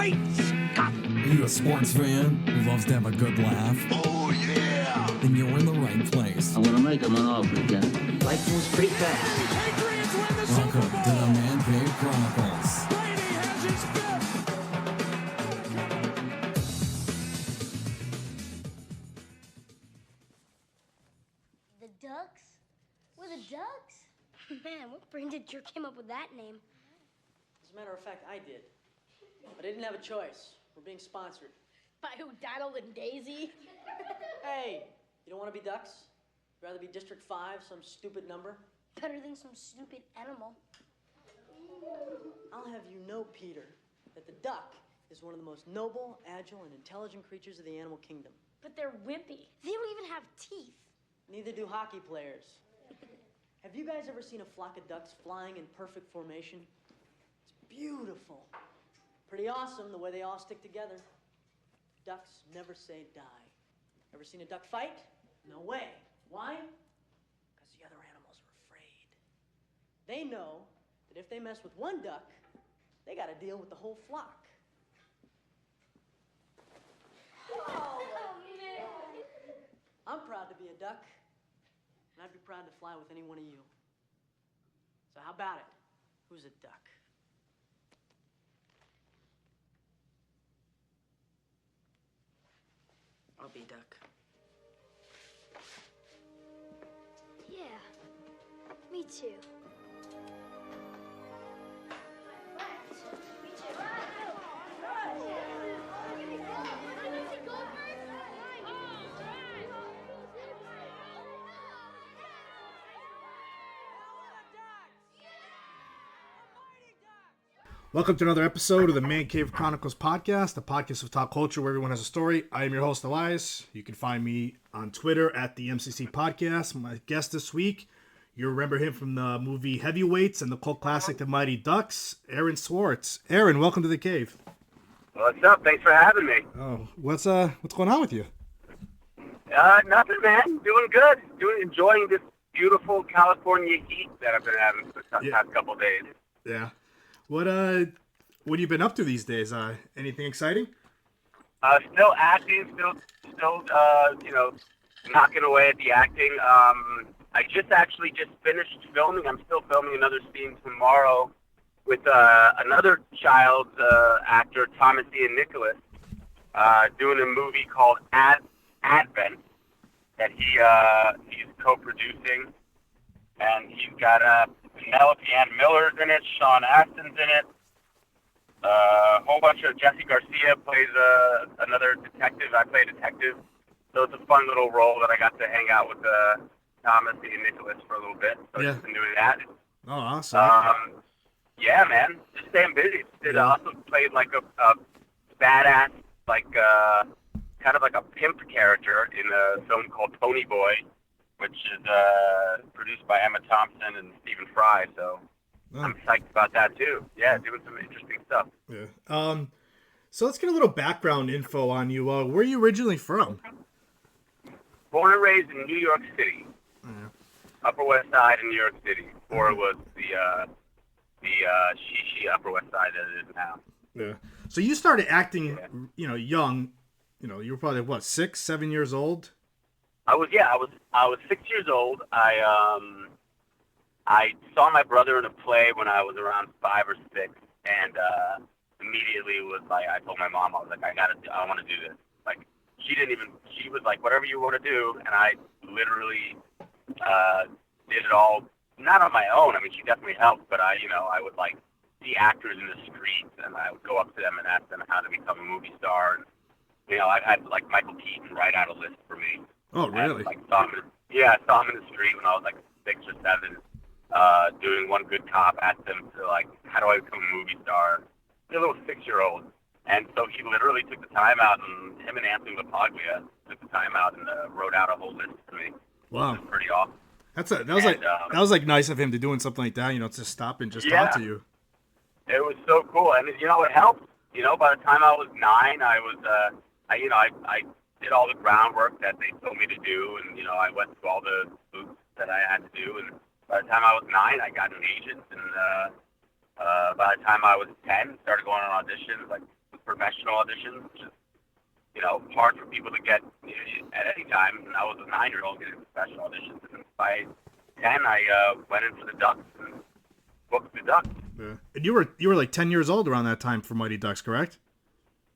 Great Scott! Are you a sports fan who loves to have a good laugh? Oh, yeah! Then you're in the right place. I'm gonna make him an offer again. Life moves pretty fast. Patriots win the Welcome Super Bowl! to the Man Cave Chronicles. Brady has his fifth! The Ducks? We're the Ducks? Man, what brain dead jerk came up with that name? As a matter of fact, I did. But I didn't have a choice. We're being sponsored. By who, Donald and Daisy? Hey, you don't want to be ducks? You'd rather be District 5, some stupid number? Better than some stupid animal. I'll have you know, Peter, that the duck is one of the most noble, agile, and intelligent creatures of the animal kingdom. But they're wimpy. They don't even have teeth. Neither do hockey players. Have you guys ever seen a flock of ducks flying in perfect formation? It's beautiful. Pretty awesome the way they all stick together. Ducks never say die. Ever seen a duck fight? No way. Why? Because the other animals are afraid. They know that if they mess with one duck, they got to deal with the whole flock. I'm proud to be a duck, and I'd be proud to fly with any one of you. So how about it? Who's a duck? I'll be duck. Yeah, me too. Welcome to another episode of the Man Cave Chronicles podcast, the podcast of talk culture where everyone has a story. I am your host, Elias. You can find me on Twitter at the MCC Podcast. My guest this week, you remember him from the movie Heavyweights and the cult classic The Mighty Ducks, Aaron Schwartz. Aaron, welcome to the cave. What's up? Thanks for having me. Oh, what's going on with you? Nothing, man. Doing good. Enjoying this beautiful California heat that I've been having for the past couple of days. Yeah. What have you been up to these days? Anything exciting? Still acting, still knocking away at the acting. I just finished filming. I'm still filming another scene tomorrow with another child actor, Thomas Ian Nicholas, doing a movie called Advent that he's co-producing, and he's got Penelope Ann Miller's in it, Sean Astin's in it, a whole bunch of Jesse Garcia plays another detective. I play a detective, so it's a fun little role that I got to hang out with Thomas and Nicholas for a little bit. So Yeah. I've just been doing that. Oh, awesome. Yeah, man, just staying busy. It also played like a badass, like kind of like a pimp character in a film called Pony Boy, which is produced by Emma Thompson and Stephen Fry, so I'm psyched about that too. Yeah, doing some interesting stuff. Yeah. So let's get a little background info on you. Where are you originally from? Born and raised in New York City, Upper West Side in New York City. Before it was the Shishi Upper West Side that it is now. Yeah. So you started acting, young. You were probably what, 6, 7 years old? I was 6 years old. I saw my brother in a play when I was around 5 or 6, and immediately was like, I told my mom, I was like, I want to do this. Like, she was like, whatever you want to do, and I literally did it all, not on my own. I mean, she definitely helped, but I would like see actors in the streets, and I would go up to them and ask them how to become a movie star. And, I had like Michael Keaton write out a list for me. Oh, really? I saw him in the street when I was like 6 or 7, doing One Good Cop. Asked him to like, how do I become a movie star? He's a little 6-year-old, and so he literally took the time out, and him and Anthony LaPaglia took the time out and wrote out a whole list for me. Wow, it was pretty awesome. That was nice of him to doing something like that. To stop and just talk to you. It was so cool, and it helped. By the time I was 9, I was I did all the groundwork that they told me to do, and I went through all the boots that I had to do. And by the time I was 9, I got an agent, and by the time I was 10, started going on auditions like for professional auditions, which is, hard for people to get at any time. And I was a 9-year-old getting professional auditions. And by 10, I went in for the Ducks and booked the Ducks. Yeah. And you were like 10 years old around that time for Mighty Ducks, correct?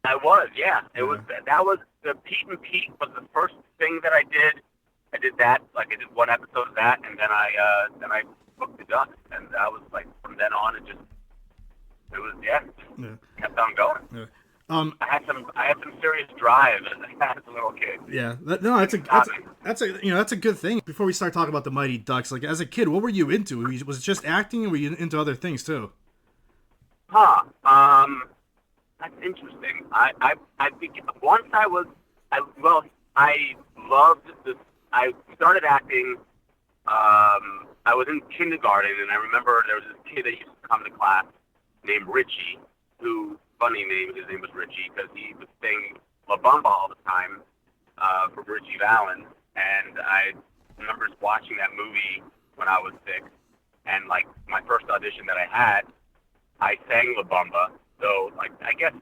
I was, yeah. That was the Pete and Pete was the first thing that I did. I did that, like I did one episode of that, and then I booked the Ducks, and I was like from then on it kept on going. Yeah. I had some serious drive as a little kid. Yeah, that's a good thing. Before we start talking about the Mighty Ducks, like as a kid, what were you into? Was it just acting, or were you into other things too? That's interesting. I once I loved this. I started acting. I was in kindergarten, and I remember there was this kid that used to come to class named Richie, who, funny name, his name was Richie because he was singing La Bamba all the time for Richie Valens. And I remember watching that movie when I was 6, and like my first audition that I had, I sang La Bamba. So like I guess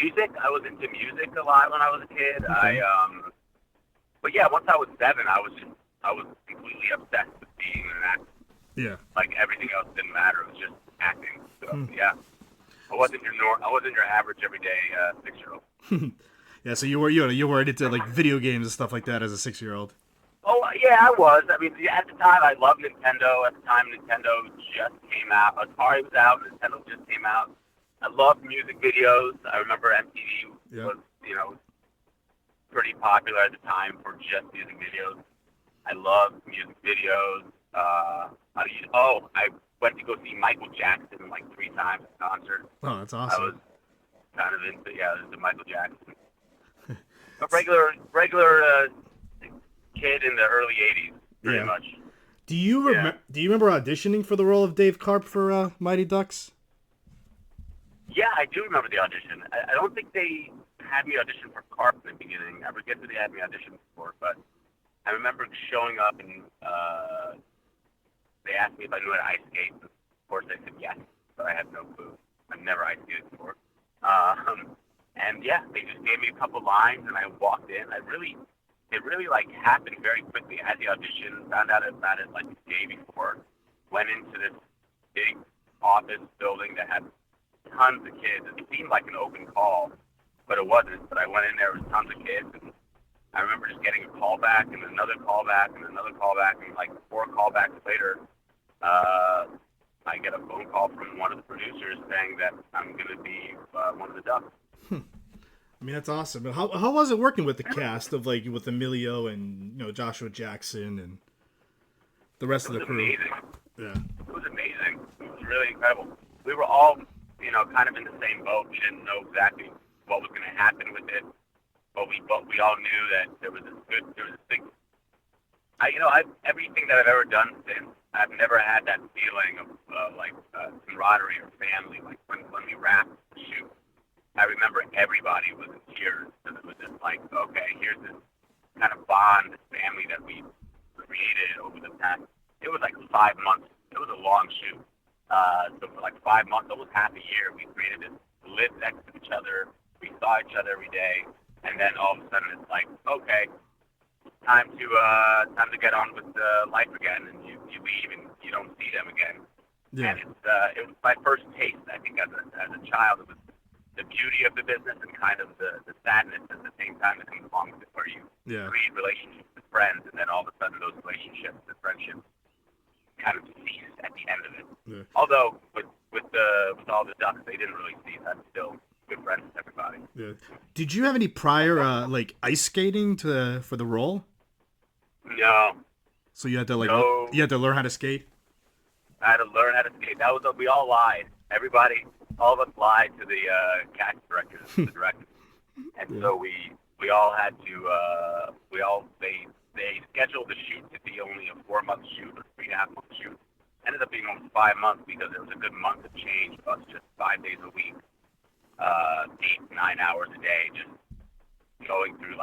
music, I was into music a lot when I was a kid. Okay. But yeah, once I was 7, I was completely obsessed with being an actor. Yeah. Like everything else didn't matter. It was just acting. So yeah, I wasn't your average everyday 6-year-old. Yeah. So you were into like video games and stuff like that as a 6-year-old. Oh yeah, I was. I mean, at the time, I loved Nintendo. At the time, Nintendo just came out. Atari was out. Nintendo just came out. I loved music videos. I remember MTV was, pretty popular at the time for just music videos. I loved music videos. I went to go see Michael Jackson like 3 times at concert. Oh, that's awesome. I was kind of into Michael Jackson. A regular kid in the early 80s, pretty much. Do you remember auditioning for the role of Dave Karp for Mighty Ducks? Yeah, I do remember the audition. I don't think they had me audition for Karp in the beginning. I forget who they had me audition for, but I remember showing up and they asked me if I knew how to ice skate. Of course, I said yes, but I had no clue. I've never ice skated before. And yeah, they just gave me a couple lines, and I walked in. It really like happened very quickly. I had the audition, found out about it like the day before, went into this big office building that had tons of kids. It seemed like an open call, but it wasn't. But I went in there with tons of kids, and I remember just getting a call back and another call back and another call back, and like 4 callbacks later, I get a phone call from one of the producers saying that I'm going to be one of the Ducks. I mean, that's awesome. But how was it working with the cast of like with Emilio and Joshua Jackson and the rest of the crew? Amazing. Yeah. It was amazing. It was really incredible. We were all, kind of in the same boat. We didn't know exactly what was going to happen with it, but we all knew that there was a big. Everything that I've ever done since, I've never had that feeling of camaraderie or family. Like when we wrapped the shoot, I remember everybody was in tears because it was just like, okay, here's this kind of bond, this family that we created over the past. It was like 5 months. It was a long shoot. So for like 5 months, almost half a year, we created this, lived next to each other. We saw each other every day, and then all of a sudden it's like, okay, time to get on with life again, and you leave and you don't see them again. Yeah. And it was my first taste, I think, as a child. It was the beauty of the business and kind of the sadness at the same time that comes along with it, where you create relationships with friends, and then all of a sudden those relationships and friendships kind of cease at the end of it. Yeah. Although with all the Ducks, they didn't really cease. I'm still good friends with everybody. Yeah. Did you have any prior ice skating for the role? No. So you had to No. you had to learn how to skate? I had to learn how to skate. We all lied. Everybody, all of us lied to the casting directors, the directors, and so we all had to. They scheduled the shoot to be only a 4-month shoot or 3.5-month shoot. Ended up being almost 5 months because it was a good month of change, plus just 5 days a week, 8-9 hours a day, just going through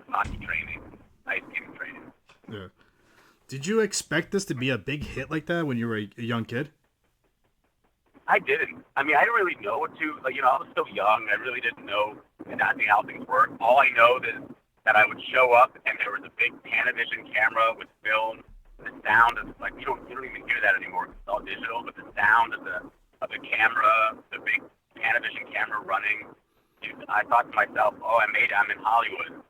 hockey training, ice skating training. Yeah. Did you expect this to be a big hit like that when you were a young kid? I didn't. I mean, I didn't really know what to, like, I was so young. I really didn't know exactly how things work. All I know is that I would show up and there was a big Panavision camera with film. The sound of, like, you don't even hear that anymore because it's all digital, but the sound of the camera, the big Panavision camera running, I thought to myself, oh, I'm in Hollywood,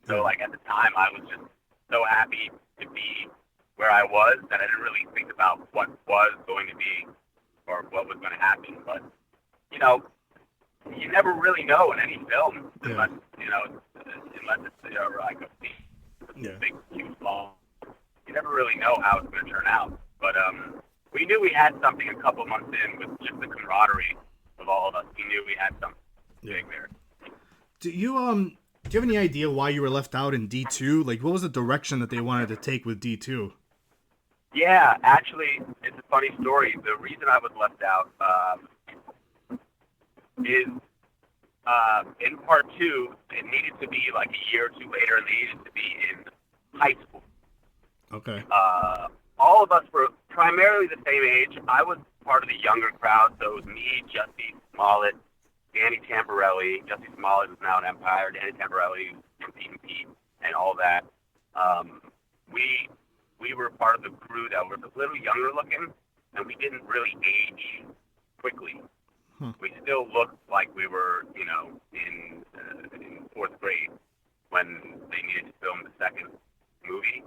So, like, at the time, I was just so happy to be where I was that I didn't really think about what was going to be or what was going to happen. But, you never really know in any film unless it's, like a big, huge ball. You never really know how it's going to turn out. But we knew we had something a couple months in with just the camaraderie of all of us. We knew we had something big there. Do you have any idea why you were left out in D2? Like, what was the direction that they wanted to take with D2? Yeah, actually, it's a funny story. The reason I was left out is in part 2, it needed to be like a year or two later, and they needed to be in high school. Okay. All of us were primarily the same age. I was part of the younger crowd, so it was me, Jussie Smollett, Danny Tamborelli. Jussie Smollett is now in Empire. Danny Tamborelli from Pete, and all that. We were part of the crew that was a little younger looking, and we didn't really age quickly. We still looked like we were, in 4th grade when they needed to film the second movie.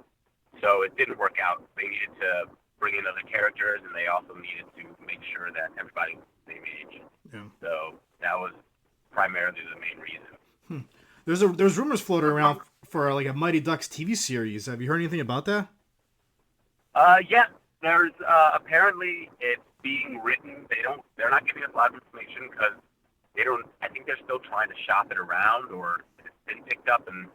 So it didn't work out. They needed to bring in other characters, and they also needed to make sure that everybody was the same age. Yeah. So that was primarily the main reason. There's rumors floating around for like a Mighty Ducks TV series. Have you heard anything about that? Yeah. There's apparently it's being written. They're not giving us a lot of information because I think they're still trying to shop it around, or it's been picked up. And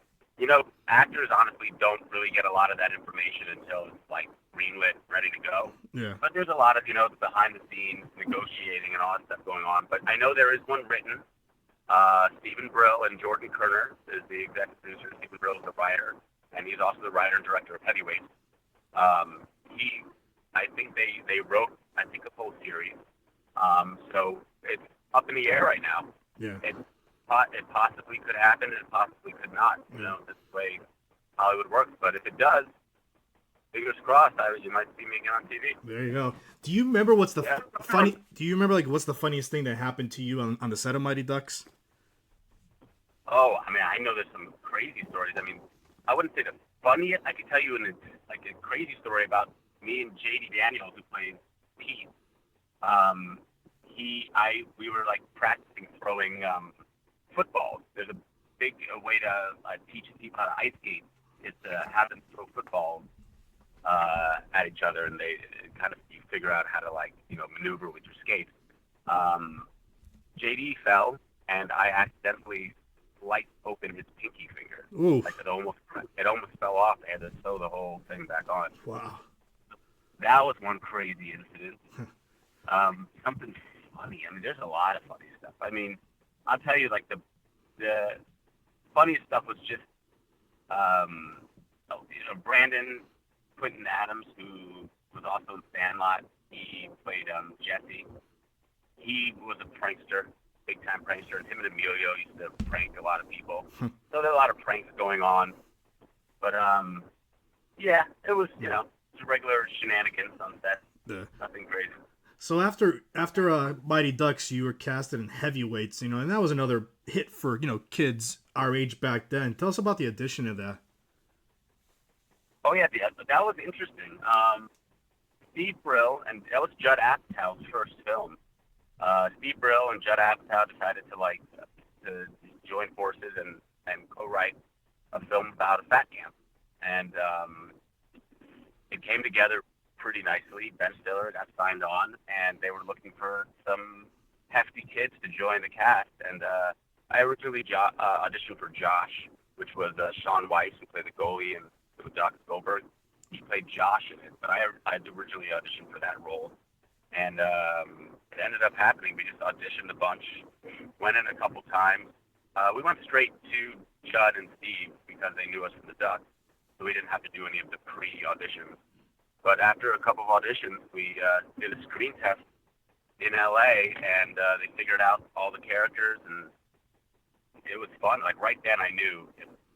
actors honestly don't really get a lot of that information until it's like greenlit, ready to go. Yeah. But there's a lot of the behind the scenes negotiating and all that stuff going on. But I know there is one written. Stephen Brill and Jordan Kerner is the executive producer. Stephen Brill is the writer, and he's also the writer and director of Heavyweight. I think they wrote a full series. So it's up in the air right now. Yeah. It possibly could happen, and it possibly could not. This is the way Hollywood works. But if it does, fingers crossed, you might see me again on TV. There you go. Do you remember what's the funny? Do you remember what's the funniest thing that happened to you on the set of Mighty Ducks? Oh, I know there's some crazy stories. I wouldn't say the funniest. I could tell you a crazy story about me and J.D. Daniels, who played Pete. We were like practicing throwing footballs. There's a big way to teach people how to ice skate is to have them throw footballs at each other, and they kind of you figure out how to maneuver with your skates. JD fell, and I accidentally sliced open his pinky finger. Ooh. Like it almost fell off. I had to sew the whole thing back on. Wow. That was one crazy incident. Something funny. There's a lot of funny stuff. I'll tell you, the funniest stuff was just, Brandon Quentin Adams, who was also in Sandlot. He played Jesse. He was a prankster, big-time prankster. And him and Emilio used to prank a lot of people. So there were a lot of pranks going on. But, yeah, it was, just regular shenanigans on set. Yeah. Nothing crazy. So after Mighty Ducks, you were casted in Heavyweights, and that was another hit for, kids our age back then. Tell us about the audition of that. Oh, yeah, that was interesting. Steve Brill, and that was Judd Apatow's first film. Steve Brill and Judd Apatow decided to join forces and co-write a film about a fat camp. And it came together pretty nicely. Ben Stiller got signed on, and they were looking for some hefty kids to join the cast. And I originally auditioned for Josh, which was Sean Weiss, who played the goalie, and with Doc Goldberg. He played Josh in it, but I originally auditioned for that role. And it ended up happening. We just auditioned a bunch, went in a couple times. We went straight to Judd and Steve because they knew us from the Ducks, so we didn't have to do any of the pre-auditions. But after a couple of auditions, we did a screen test in LA, and they figured out all the characters, and it was fun. Like right then, I knew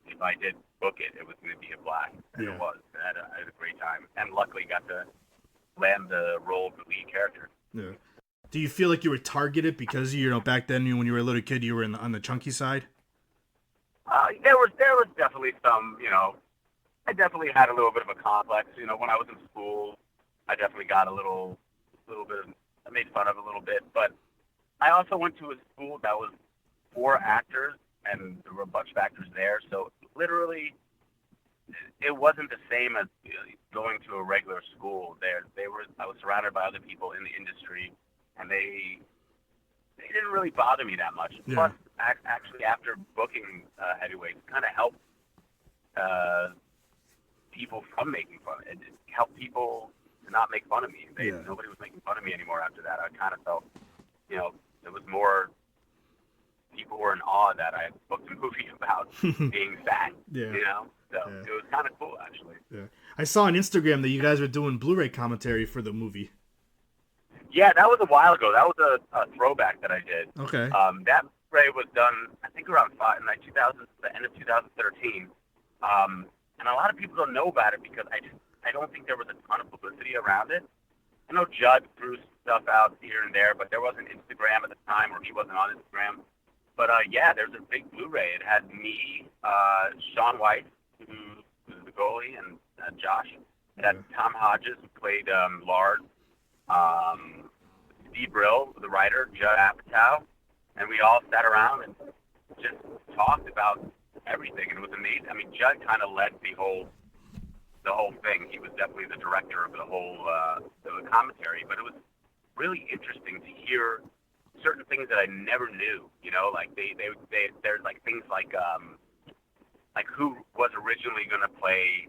if I did book it, it was going to be a blast, and Yeah. it was. I had a great time, and luckily got to land the role of the lead character. Yeah. Do you feel like you were targeted because back then when you were a little kid, you were on the chunky side? There was definitely some, I definitely had a little bit of a complex. When I was in school, I definitely got a little bit of, I made fun of a little bit, but I also went to a school that was for actors, and there were a bunch of actors there, so literally it wasn't the same as going to a regular school. I was surrounded by other people in the industry, and they didn't really bother me that much. Yeah. Plus, actually, after booking Heavyweight, it kind of helped people from making fun. It helped people to not make fun of me. Nobody was making fun of me anymore after that. I kind of felt, it was more, people were in awe that I booked a movie about being fat. Yeah. So it was kind of cool, actually. Yeah. I saw on Instagram that you guys were doing Blu-ray commentary for the movie. Yeah, that was a while ago. That was a throwback that I did. Okay. That Blu-ray was done, I think, around the end of 2013. And a lot of people don't know about it because I don't think there was a ton of publicity around it. I know Judd threw stuff out here and there, but there wasn't Instagram at the time, or he wasn't on Instagram. But yeah, there's a big Blu-ray. It had me, Shaun White, who was the goalie, and Josh. It had Tom Hodges, who played Lard, Steve Brill, the writer, Judd Apatow, and we all sat around and just talked about everything, and it was amazing. I mean, Judd kind of led the whole thing. He was definitely the director of the whole the commentary, but it was really interesting to hear certain things that I never knew. Like there's like things like who was originally going to play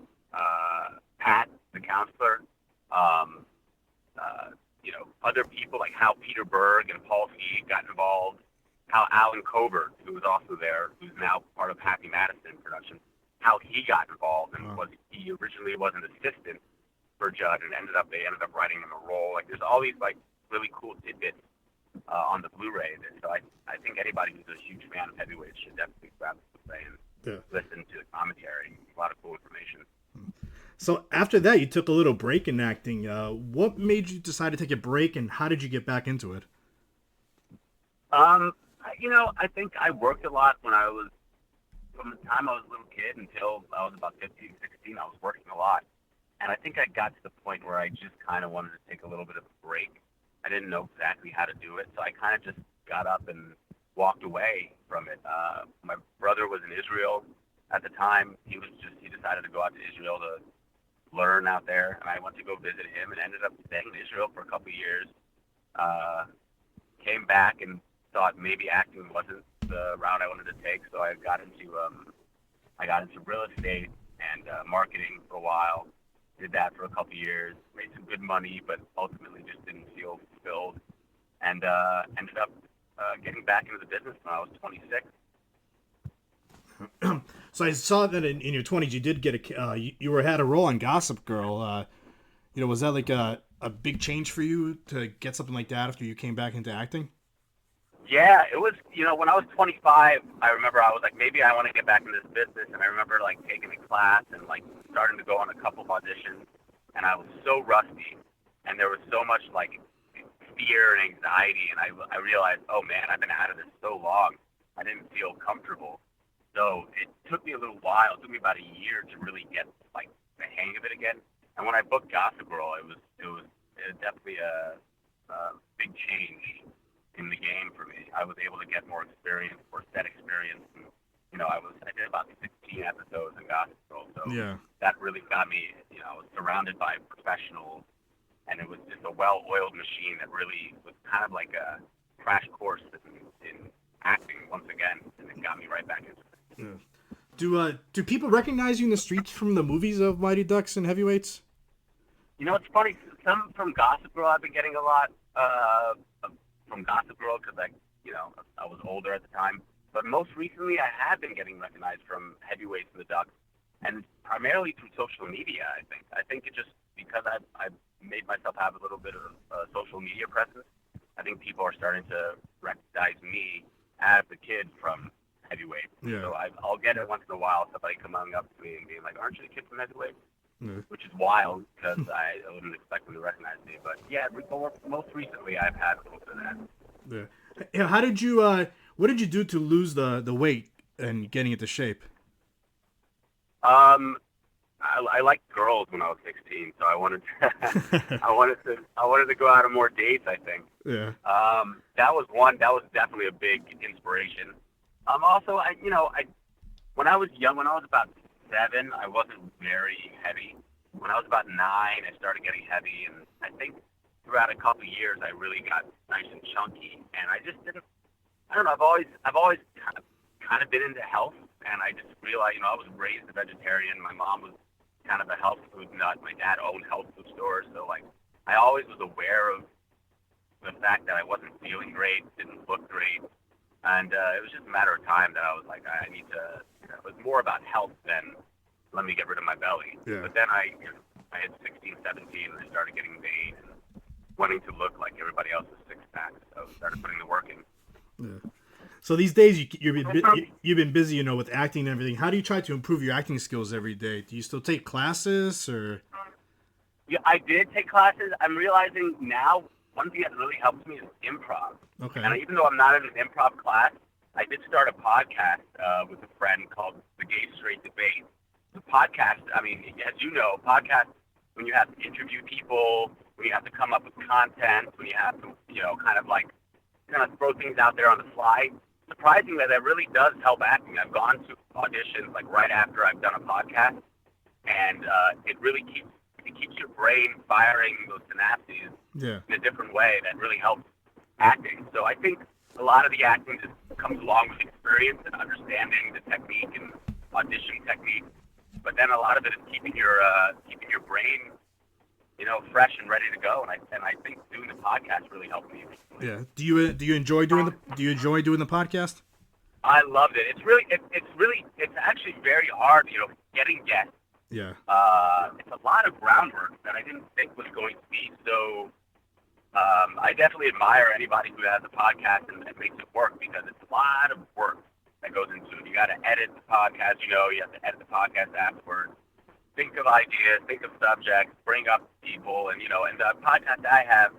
Pat, the counselor. Other people, like how Peter Berg and Paul Feig got involved, how Alan Covert, who was also there, who's now part of Happy Madison production, how he got involved, and he originally was an assistant for Judd, and they ended up writing him a role. Like there's all these like really cool tidbits on the Blu-ray. So I think anybody who's a huge fan of Heavyweight should definitely grab the Blu-ray and listen to the commentary. A lot of cool information. So after that, you took a little break in acting. What made you decide to take a break, and how did you get back into it? I think I worked a lot when I was, from the time I was a little kid until I was about 15, 16, I was working a lot. And I think I got to the point where I just kind of wanted to take a little bit of a break. I didn't know exactly how to do it, so I kind of just got up and walked away from it. My brother was in Israel at the time. He decided to go out to Israel to learn out there, and I went to go visit him and ended up staying in Israel for a couple of years. Came back and thought maybe acting wasn't the route I wanted to take, so I got into real estate and marketing for a while. Did that for a couple of years, made some good money, but ultimately just didn't feel fulfilled, and ended up getting back into the business when I was 26. So I saw that in your 20s you did get you had a role on Gossip Girl. Was that like a big change for you to get something like that after you came back into acting? Yeah, it was, when I was 25, I remember I was like, maybe I want to get back into this business. And I remember like taking a class and like starting to go on a couple of auditions. And I was so rusty. And there was so much like fear and anxiety. And I realized, oh man, I've been out of this so long. I didn't feel comfortable. So it took me a little while. It took me about a year to really get like the hang of it again. And when I booked Gossip Girl, it was definitely a big change in the game for me. I was able to get more experience, more set experience. And, I did about 16 episodes in Gossip Girl. So that really got me, I was surrounded by professionals, and it was just a well-oiled machine that really was kind of like a crash course in acting once again, and it got me right back into it. Yeah. Do people recognize you in the streets from the movies of Mighty Ducks and Heavyweights? It's funny. Some from Gossip Girl I've been getting a lot from Gossip Girl because I was older at the time. But most recently, I have been getting recognized from Heavyweights and the Ducks, and primarily through social media. I think it's just because I've made myself have a little bit of social media presence. I think people are starting to recognize me as the kid from heavyweight. Yeah. So I'll get it once in a while, somebody coming up to me and being like, "Aren't you the kid from heavyweight?" Yeah. Which is wild because I wouldn't expect them to recognize me. But yeah, most recently I've had a little bit of that. Yeah. How did you? What did you do to lose the weight and getting into shape? I liked girls when I was 16, so I wanted to, I wanted to go out on more dates, I think. Yeah. That was definitely a big inspiration. Also, when I was young, when I was about 7, I wasn't very heavy. When I was about 9, I started getting heavy, and I think throughout a couple of years, I really got nice and chunky, and I just didn't. I don't know. I've always kind of been into health, and I just realized, I was raised a vegetarian. My mom was kind of a health food nut. My dad owned health food stores, so I always was aware of the fact that I wasn't feeling great, didn't look great, and it was just a matter of time that I was like, I need to. It was more about health than let me get rid of my belly. Yeah. But then I hit 16, 17, and I started getting vain and wanting to look like everybody else's six-pack, so I started putting the work in. Yeah. So these days you've been busy, with acting and everything. How do you try to improve your acting skills every day? Do you still take classes or? Yeah, I did take classes. I'm realizing now one thing that really helps me is improv. Okay. And even though I'm not in an improv class, I did start a podcast with a friend called The Gay Straight Debate. The podcast, as you know, podcast, when you have to interview people, when you have to come up with content, when you have to, kind of throw things out there on the fly. Surprisingly, that really does help acting. I've gone to auditions right after I've done a podcast, and it really keeps your brain firing those synapses in a different way that really helps acting. So I think a lot of the acting just comes along with experience and understanding the technique and audition technique, but then a lot of it is keeping your brain fresh and ready to go. And I think doing the podcast really helped me. Yeah. Do you enjoy doing the podcast? I loved it. It's actually very hard, getting guests. Yeah. It's a lot of groundwork that I didn't think was going to be. So I definitely admire anybody who has a podcast and makes it work, because it's a lot of work that goes into it. You got to edit the podcast. You have to edit the podcast afterwards. Think of ideas, think of subjects, bring up people, and the podcast I have,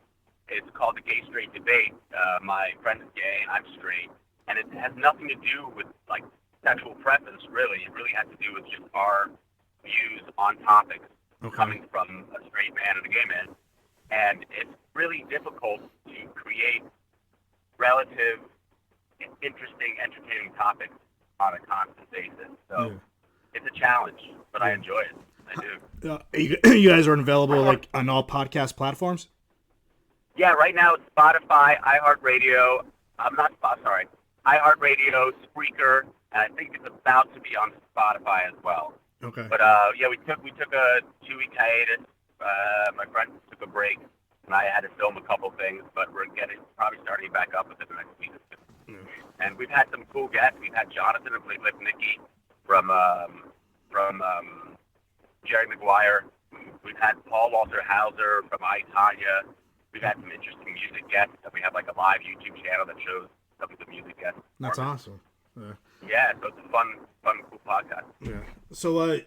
it's called The Gay Straight Debate. My friend is gay and I'm straight, and it has nothing to do with sexual preference, really. It really has to do with just our views on topics coming from a straight man and a gay man. And it's really difficult to create relative, interesting, entertaining topics on a constant basis. So it's a challenge, but I enjoy it. I do. You guys are available on all podcast platforms? Yeah, right now it's Spotify, iHeartRadio. iHeartRadio, Spreaker, and I think it's about to be on Spotify as well. Okay. But we took a 2-week hiatus. My friend took a break, and I had to film a couple things, but we're probably starting back up within the next week or two. And we've had some cool guests. We've had Jonathan and Blake Nicky from Jerry Maguire. We've had Paul Walter Hauser from I, Tanya. We've had some interesting music guests. We have a live YouTube channel that shows some of the music guests. That's awesome. Yeah, so it's a fun, cool podcast. Yeah. So,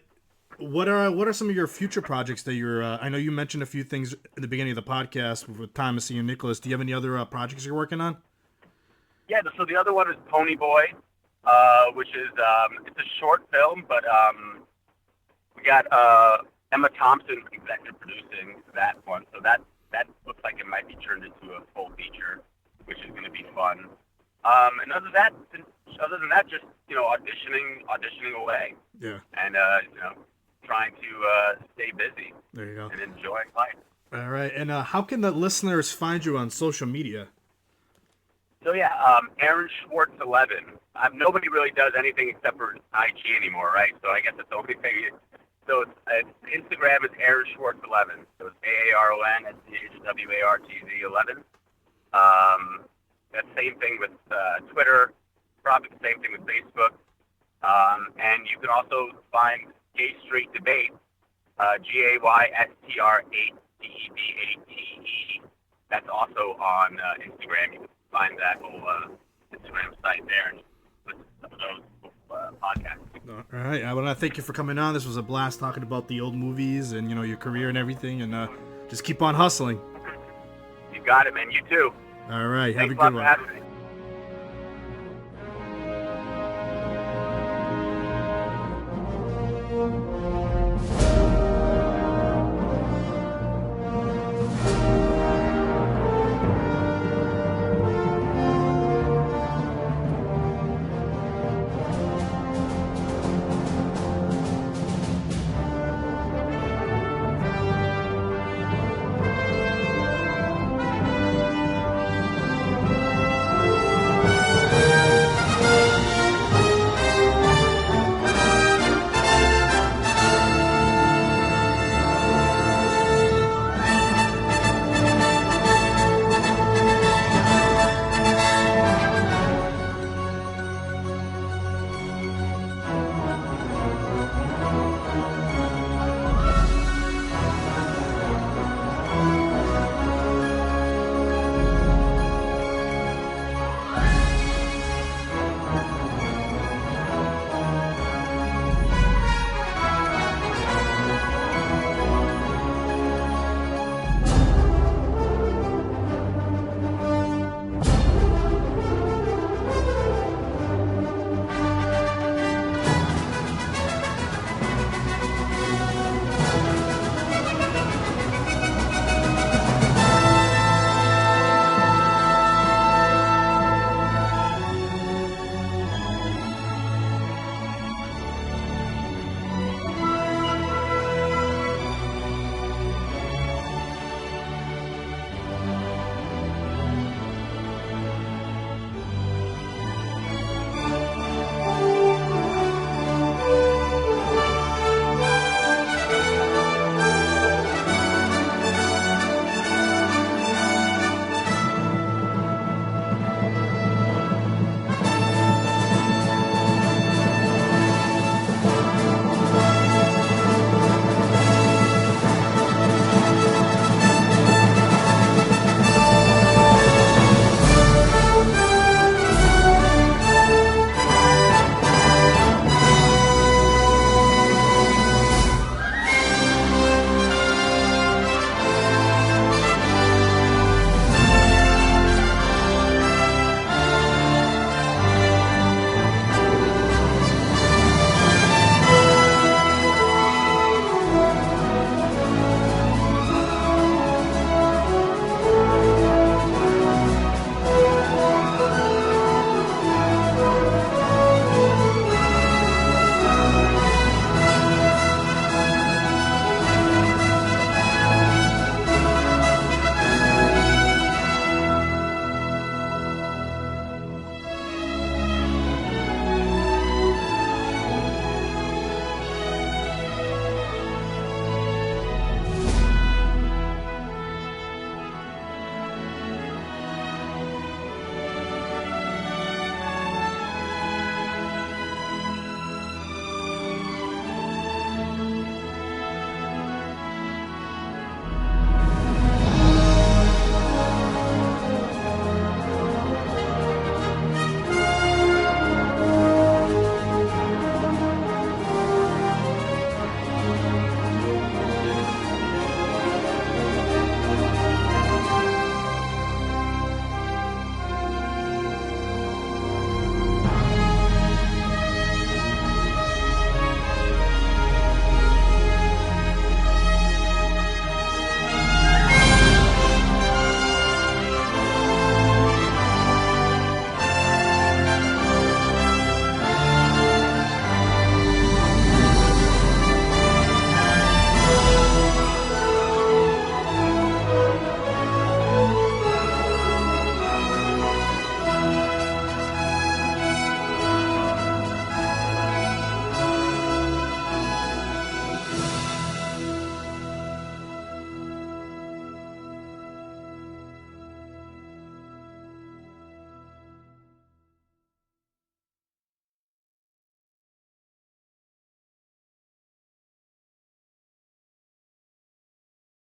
what are some of your future projects that you're? I know you mentioned a few things at the beginning of the podcast with Thomas and Nicholas. Do you have any other projects you're working on? Yeah. So the other one is Pony Boy, which is it's a short film, but we got Emma Thompson executive producing that one. So that looks like it might be turned into a full feature, which is going to be fun. And other than that, just auditioning away. Yeah. And trying to stay busy. There you go. And enjoy life. All right. And how can the listeners find you on social media? So yeah, Aaron Schwartz 11. Nobody really does anything except for IG anymore, right? So I guess it's the only thing. So it's Instagram is Aaron Schwartz 11. So it's AARON SCHWARTZ 11. That same thing with Twitter. Probably the same thing with Facebook. And you can also find Gay Straight Debate, GAYSTR8DEBATE that's also on Instagram. You can find that whole Instagram site there and listen to some of those podcasts. All right, I want to thank you for coming on. This was a blast talking about the old movies and your career and everything, and just keep on hustling. You got it, man. You too. All right, Thanks have a good a lot one. for having me.